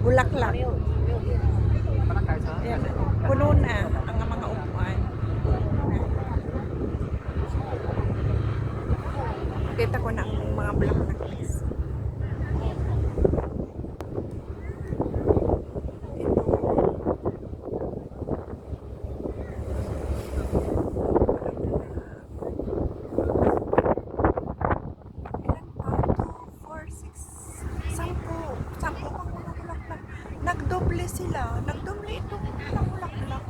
bulaklak. Ayan, puno na ang mga upuan. Kita ko na ang mga bulaklak, guys. Nagdoble sila. Nagdoble itong bulaklak.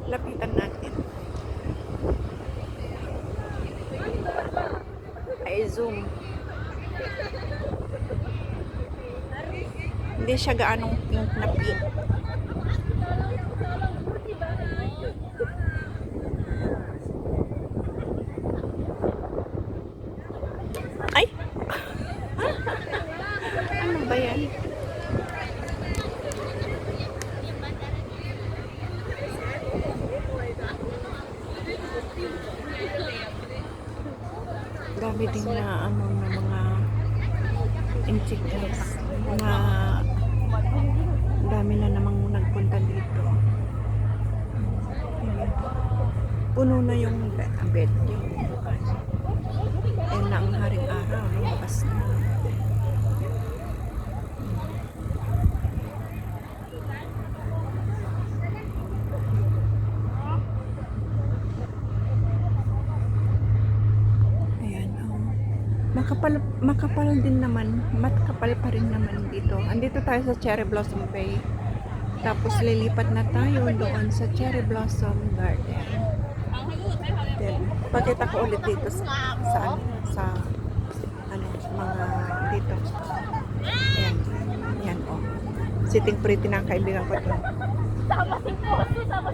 Lapitan natin. Ay, zoom. Hindi siya gaanong pink na pink. Ay! Ano ba yan? Dami din na ano na mga insekts. Mga dami na namang nagpunta dito. Puno na yung bed. Ayun na ang haring araw. Lumabas na. Ayan. Makapal din naman. Makapal pa rin naman dito. Andito tayo sa Cherry Blossom Bay. Tapos lilipat na tayo doon sa Cherry Blossom Garden. Then, pakita ko ulit dito sa mga dito. Ayan. Ayan, oh. Sitting pretty na ang kaibigan ko ito.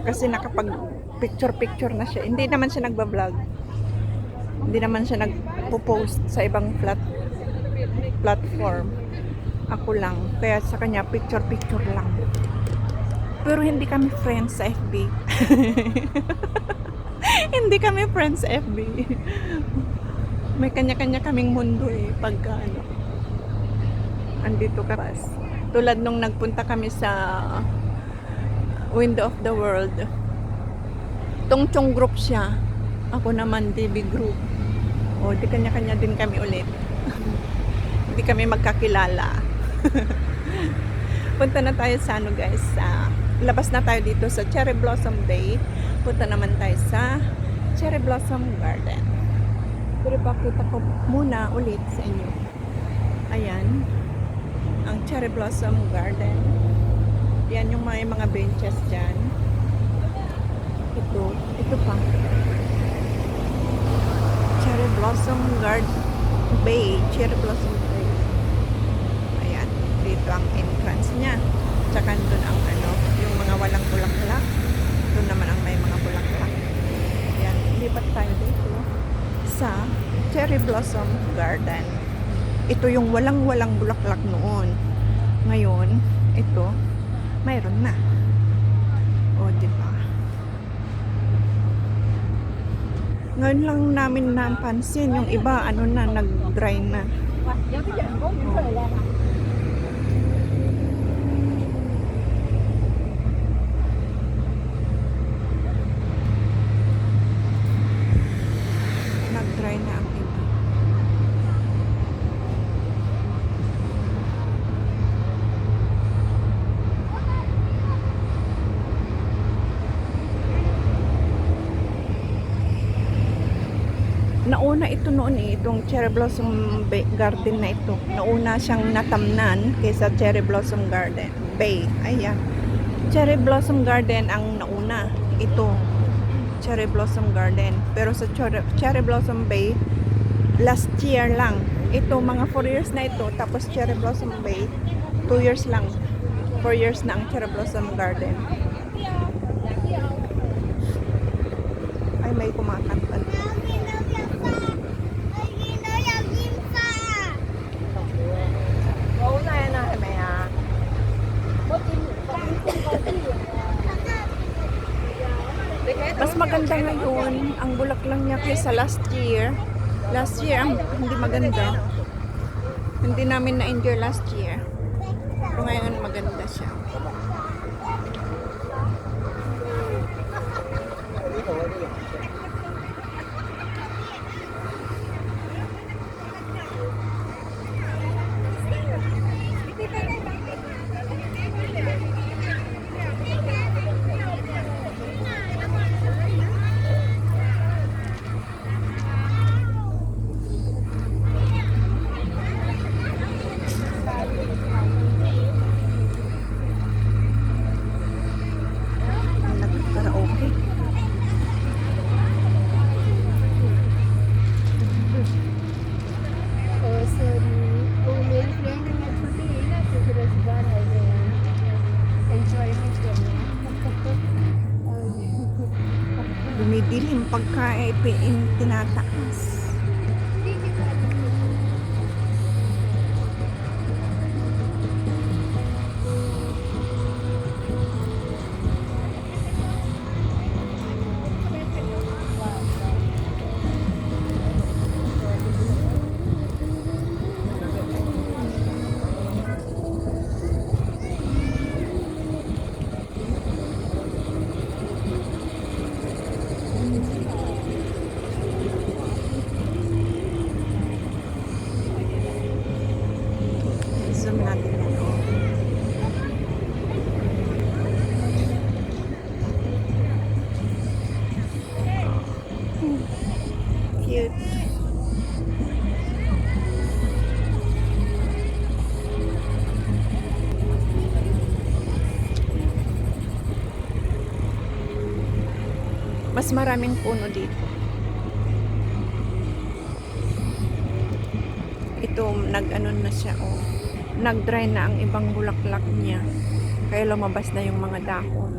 Kasi nakapag picture na siya. Hindi naman siya nagbablog. Hindi naman siya nagpo-post sa ibang platform. Ako lang. Kaya sa kanya picture lang. Pero hindi kami friends sa FB. Hindi kami friends sa FB. May kanya-kanya kaming mundo pagka andito ka. Tulad nung nagpunta kami sa Window of the World. Tungchong group siya. Ako naman DB group. O di kanya-kanya din kami ulit. Hindi kami magkakilala. Punta na tayo sa guys. Labas na tayo dito sa Cherry Blossom Bay. Punta naman tayo sa Cherry Blossom Garden. Pero pakita ko muna ulit sa inyo. Ayan. Ang Cherry Blossom Garden. Yan yung mga benches dyan. Ito pa. Cherry Blossom Garden Bay. Cherry Blossom Bay. Ayan. Dito ang entrance niya. Tsaka doon ang yung mga walang bulaklak. Doon naman ang may mga bulaklak. Ayan. Lipat tayo dito sa Cherry Blossom Garden. Ito yung walang bulaklak noon. Ngayon, ito, mayroon na. O, diba? Ngayon lang namin napansin, yung iba, nag-dry na. Nag-dry na ang iba. Nauna ito noon itong Cherry Blossom Garden na ito. Nauna siyang natamnan kaysa Cherry Blossom Garden Bay. Ayan. Cherry Blossom Garden ang nauna. Ito. Cherry Blossom Garden. Pero sa Cherry Blossom Bay, last year lang. Ito, mga 4 years na ito. Tapos Cherry Blossom Bay, 2 years lang. 4 years na ang Cherry Blossom Garden. Ay, may kumakanta. Mas maganda ngayon ang bulaklak niya kaysa last year. Last year, hindi maganda. Hindi namin na-enjoy last year. Pero ngayon maganda siya. Nagkaraoke. वो मेरी फ्रेंड है छुट्टी है ना तो फिर इस बार आ गए हैं एंजॉयमेंट करने Dumidilim pagka tinataas. Zoom natin yan. Oh. Cute. Mas maraming puno dito. Ito, nag-ano na siya, oh. Nag-dry na ang ibang bulaklak niya. Kaya lumabas na yung mga dahon.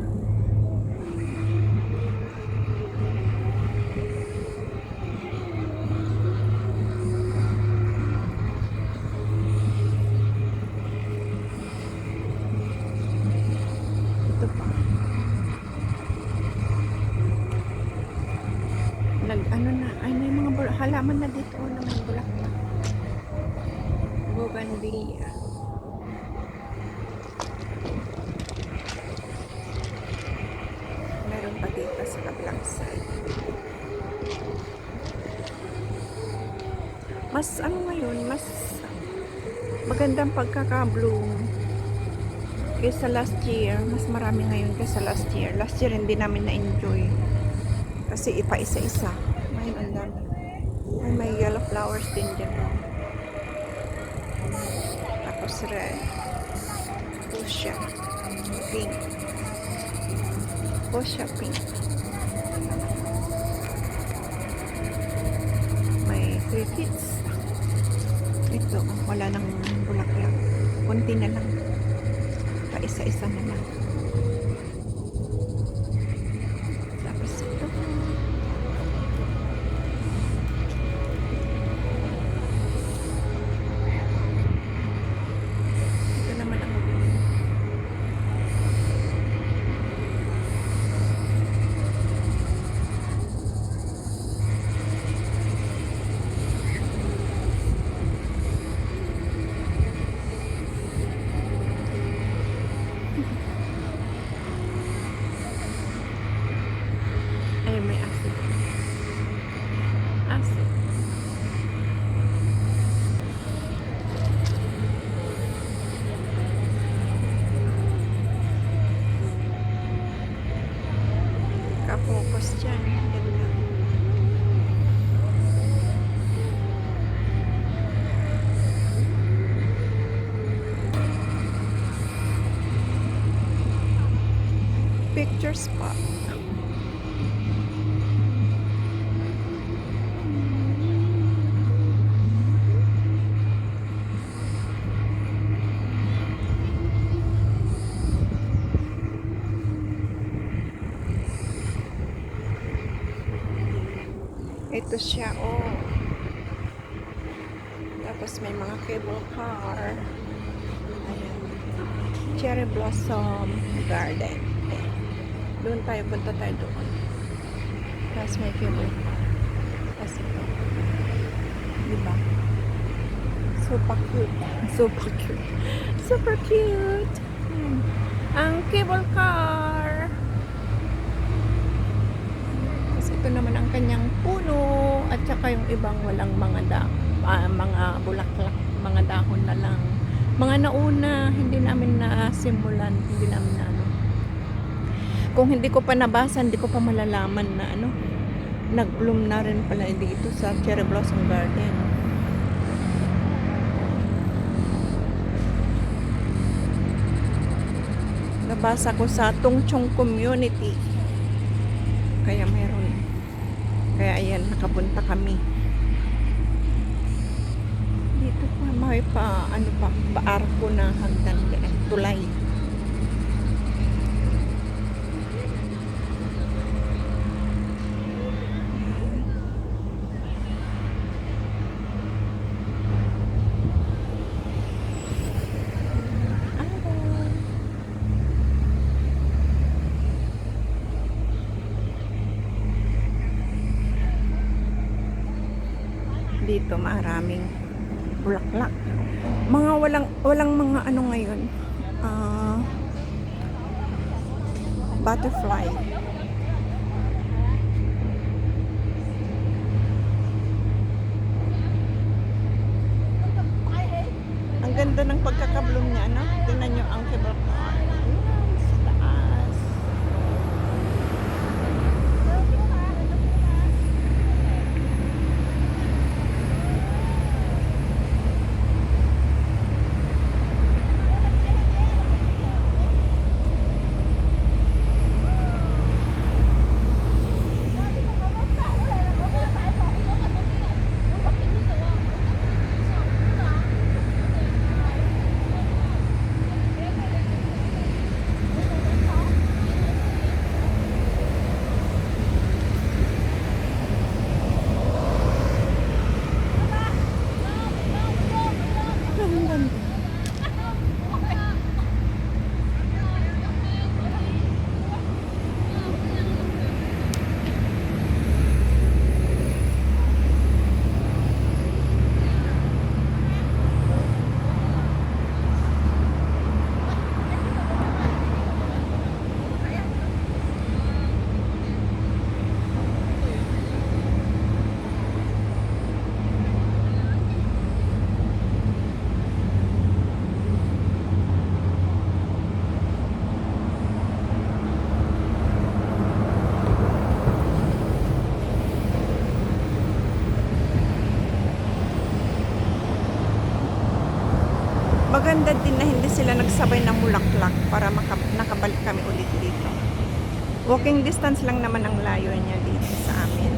Ito pa. Nag-ano na. Ay, may mga halaman na dito, oh, na may bulaklak. Bougainvillea. Meron pa dito sa kabilang side. Mas ano ngayon, mas magandang pagkaka-bloom kaysa last year. Mas marami ngayon kaysa last year. Last year hindi namin na-enjoy kasi ipa-isa-isa. Ngayon ang dami. Ay, may yellow flowers din dyan. Tapos red, fuchsia, pink, fuchsia pink. May crickets. Ito, wala nang bulaklak. Kunti na lang. Pa-isa-isa na lang. Tapos ito. Ito naman ang ay, may asin. Asin. Kapokus dyan. Ganda. Picture spot. Ito siya, oh. Tapos may mga cable car. Ayan. Cherry Blossom Garden. Ayan. Doon tayo, punta tayo doon. That's my favorite. That's ito. Diba? Super cute. Super cute. Super cute. Ang cable car. Tapos ito naman ang kanyang puno at saka yung ibang walang mga bulaklak, mga dahon na lang. Mga nauna, hindi namin na simulan, hindi namin na ano. Kung hindi ko pa nabasa, hindi ko pa malalaman na ano, nag-bloom na rin pala dito sa Cherry Blossom Garden. Nabasa ko sa Tungchong Community. Kaya meron. Kaya ayan, nakapunta kami. Dito pa, may paarko na hagdan, tulay. Dito maraming bulaklak. Mga walang mga ano ngayon. Butterfly. Ang ganda ng pagkakabloom niya, no? Tingnan niyo ang cable car. Ayan, sa taas. Ang ganda. Maganda din na hindi sila nagsabay ng mulaklak para nakabalik kami ulit dito. Walking distance lang naman ang layo niya dito sa amin.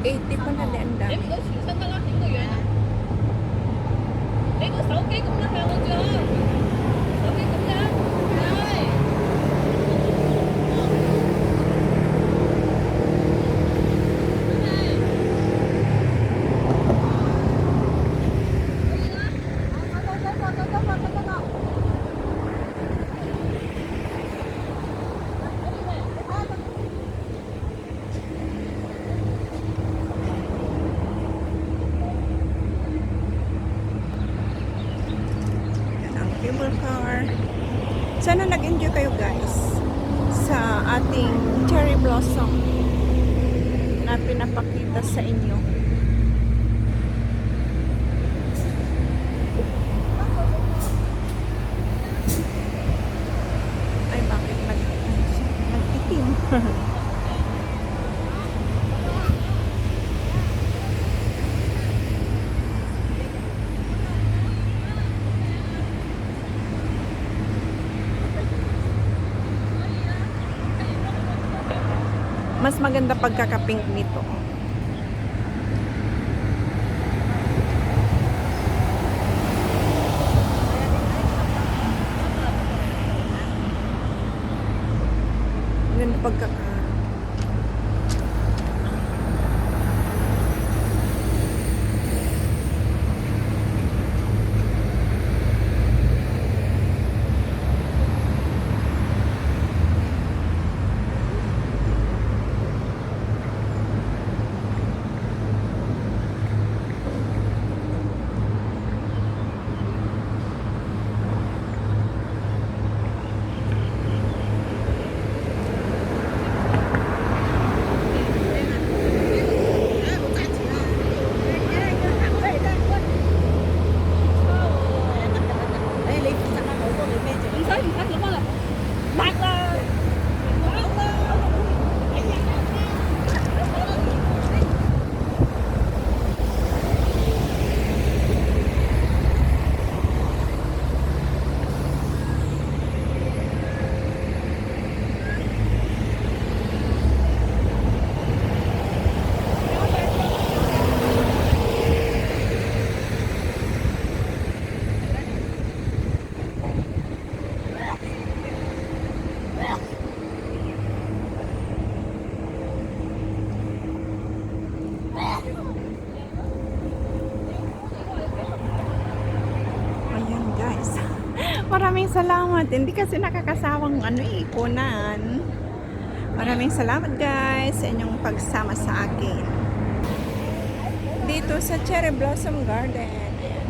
$80 pa na din ang 你 dami. 唔該全身得啦，影個樣啊！你個手機咁樣向我轉，手機咁樣，係。Yan ang cable car. Sana nag-enjoy kayo guys sa ating cherry blossom na pinapakita sa inyo. Ay, bakit nag-itim? Mas maganda pagkaka-pink nito. pagkaka... Không thấy mình thắt lắm là bạc là Ayan guys. Maraming salamat. Hindi kasi nakakasawang ikunan. Maraming salamat guys sa inyong pagsama sa akin. Dito sa Cherry Blossom Garden. Ayan.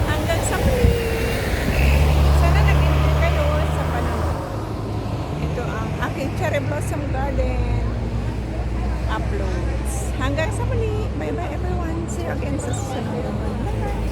Hanggang sa muli. Sana nag-enjoy kayo sa panonood. Ito ang aking Cherry Blossom Garden uploads. Hanggang sa muli. Bye bye everyone. See you again sa susunod. Bye bye.